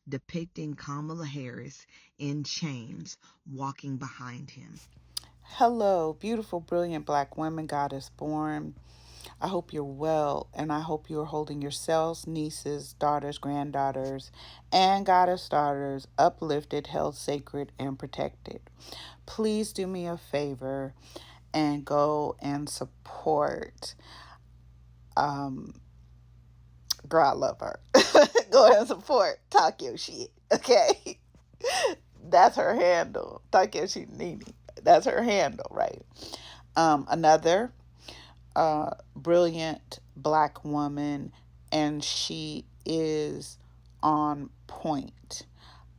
depicting Kamala Harris in chains walking behind him. Hello, beautiful, brilliant black women, goddess born. I hope you're well, and I hope you're holding yourselves, nieces, daughters, granddaughters, and goddess daughters uplifted, held sacred, and protected. Please do me a favor and go and support. Um, Girl, I love her. Go and support Talk Your Shit, okay? That's her handle. Talk Your Shit Nini. That's her handle, right? Another brilliant black woman, and she is on point.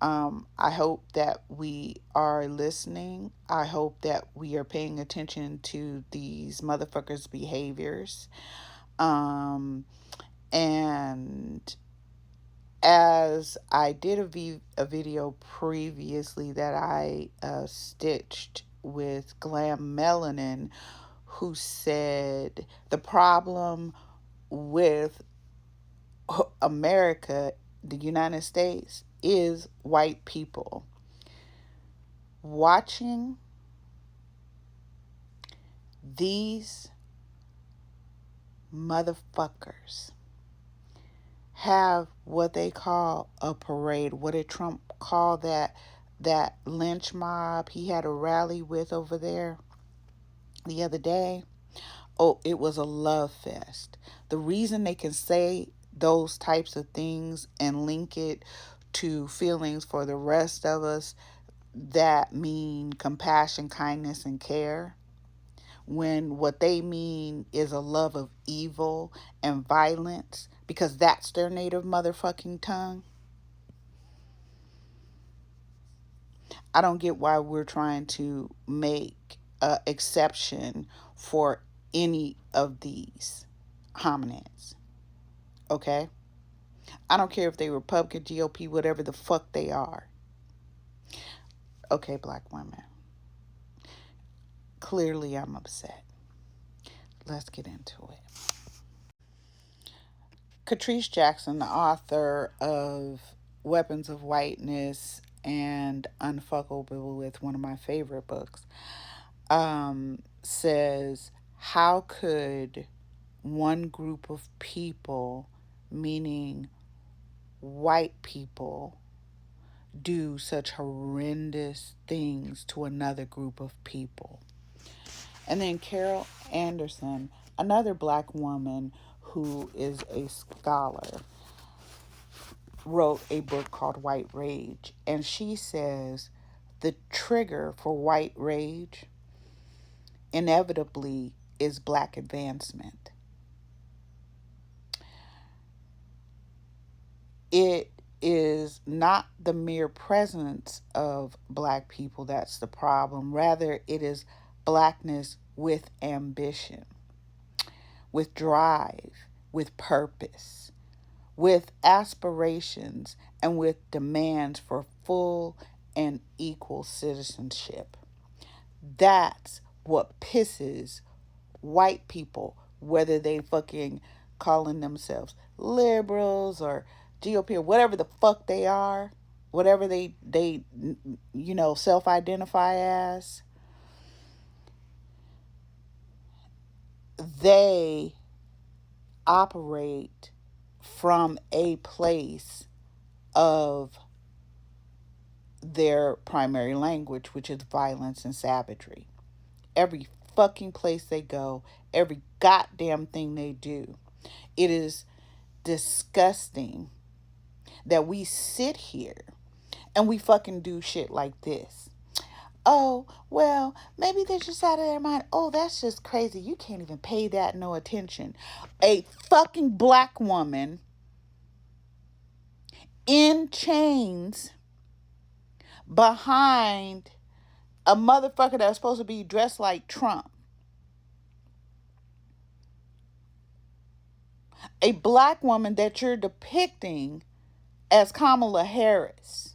I hope that we are listening. I hope that we are paying attention to these motherfuckers' behaviors. And as I did a video previously that I stitched with Glam Melanin, who said the problem with America, the United States, is white people. Watching these motherfuckers have what they call a parade. What did Trump call that lynch mob he had a rally with over there the other day? Oh, it was a love fest. The reason they can say those types of things and link it to feelings for the rest of us that mean compassion, kindness, and care, when what they mean is a love of evil and violence because that's their native motherfucking tongue. I don't get why we're trying to make an exception for any of these hominids. Okay? I don't care if they Republican, GOP, whatever the fuck they are. Okay, black women. Clearly, I'm upset. Let's get into it. Catrice Jackson, the author of Weapons of Whiteness and Unfuckable with one of my favorite books, says, how could one group of people, meaning white people, do such horrendous things to another group of people? And then Carol Anderson, another black woman who is a scholar, wrote a book called White Rage. And she says the trigger for white rage inevitably is black advancement. It is not the mere presence of black people that's the problem. Rather, it is blackness with ambition, with drive, with purpose, with aspirations, and with demands for full and equal citizenship. That's what pisses white people, whether they fucking calling themselves liberals or GOP or whatever the fuck they are, whatever they self-identify as. They operate from a place of their primary language, which is violence and savagery. Every fucking place they go, every goddamn thing they do. It is disgusting that we sit here and we fucking do shit like this. Oh, well, maybe they're just out of their mind. Oh, that's just crazy. You can't even pay that no attention. A fucking black woman in chains behind a motherfucker that's supposed to be dressed like Trump. A black woman that you're depicting as Kamala Harris.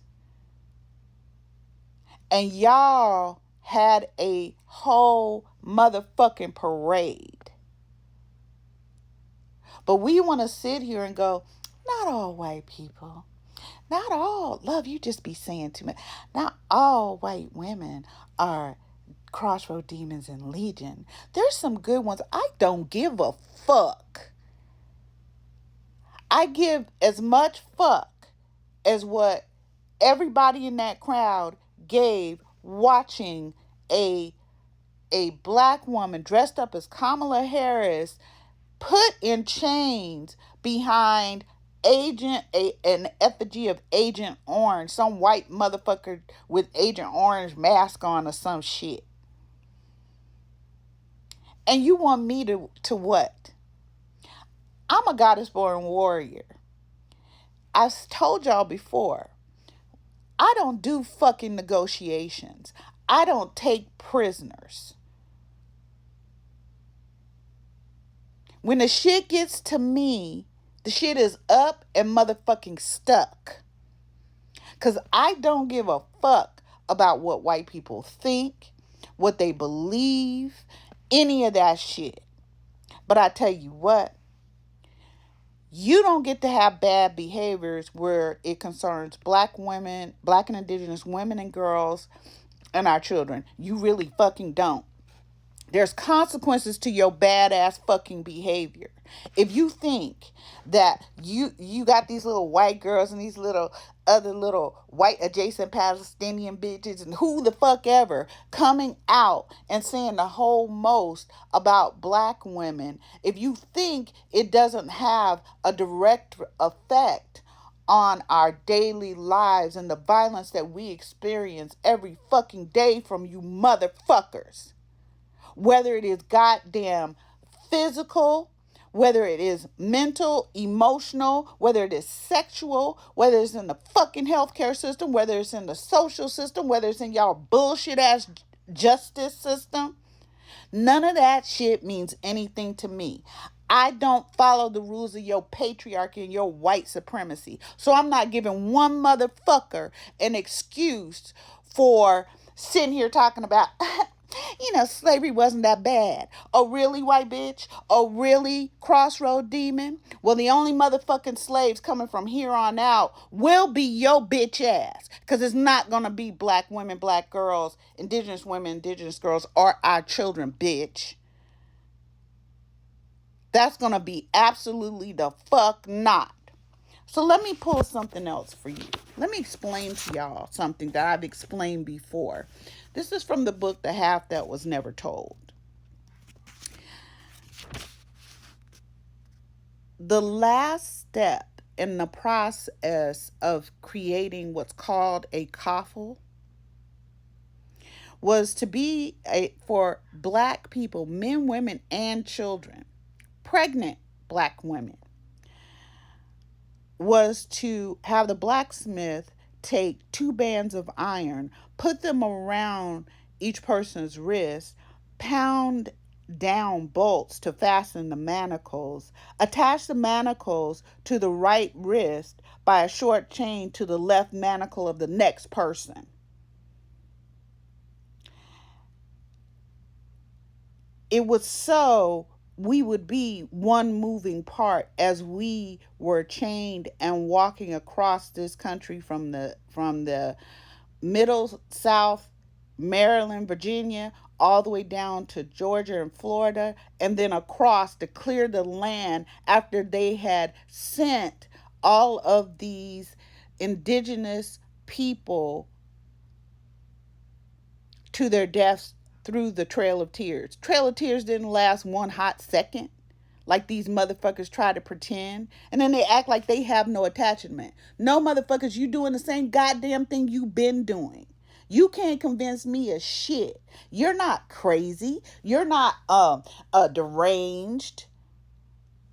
And y'all had a whole motherfucking parade. But we want to sit here and go, not all white people. Not all, love, you just be saying too much. Not all white women are crossroad demons and legion. There's some good ones. I don't give a fuck. I give as much fuck as what everybody in that crowd gave watching a black woman dressed up as Kamala Harris put in chains behind an effigy of Agent Orange, some white motherfucker with Agent Orange mask on or some shit. And you want me to what? I'm a goddess born warrior. I've told y'all before, I don't do fucking negotiations. I don't take prisoners. When the shit gets to me, the shit is up and motherfucking stuck. Because I don't give a fuck about what white people think, what they believe, any of that shit. But I tell you what, you don't get to have bad behaviors where it concerns black women, black and indigenous women and girls, and our children. You really fucking don't. There's consequences to your badass fucking behavior. If you think that you got these little white girls and these little other little white adjacent Palestinian bitches and who the fuck ever coming out and saying the whole most about black women, if you think it doesn't have a direct effect on our daily lives and the violence that we experience every fucking day from you motherfuckers, whether it is goddamn physical, whether it is mental, emotional, whether it is sexual, whether it's in the fucking healthcare system, whether it's in the social system, whether it's in y'all bullshit ass justice system, none of that shit means anything to me. I don't follow the rules of your patriarchy and your white supremacy. So I'm not giving one motherfucker an excuse for sitting here talking about slavery wasn't that bad. Oh, really, white bitch? Oh, really, crossroad demon? Well, the only motherfucking slaves coming from here on out will be your bitch ass. Because it's not going to be black women, black girls, indigenous women, indigenous girls, or our children, bitch. That's going to be absolutely the fuck not. So let me pull something else for you. Let me explain to y'all something that I've explained before. This is from the book, The Half That Was Never Told. The last step in the process of creating what's called a coffle was to be for black people, men, women, and children, pregnant black women, was to have the blacksmith take 2 bands of iron, put them around each person's wrist, pound down bolts to fasten the manacles, attach the manacles to the right wrist by a short chain to the left manacle of the next person. It was so we would be one moving part as we were chained and walking across this country from the middle south, Maryland, Virginia, all the way down to Georgia and Florida, and then across to clear the land after they had sent all of these indigenous people to their deaths through the Trail of Tears. Trail of Tears didn't last one hot second like these motherfuckers try to pretend. And then they act like they have no attachment. No, motherfuckers, you doing the same goddamn thing you been doing. You can't convince me of shit. You're not crazy. You're not deranged.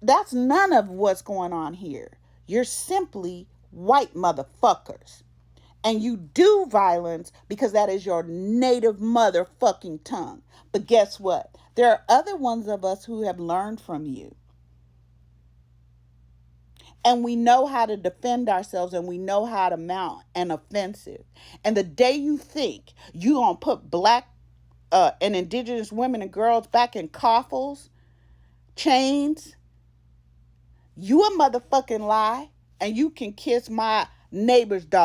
That's none of what's going on here. You're simply white motherfuckers. And you do violence because that is your native motherfucking tongue. But guess what? There are other ones of us who have learned from you. And we know how to defend ourselves and we know how to mount an offensive. And the day you think you're going to put black and indigenous women and girls back in coffles, chains, you a motherfucking lie. And you can kiss my neighbor's dog.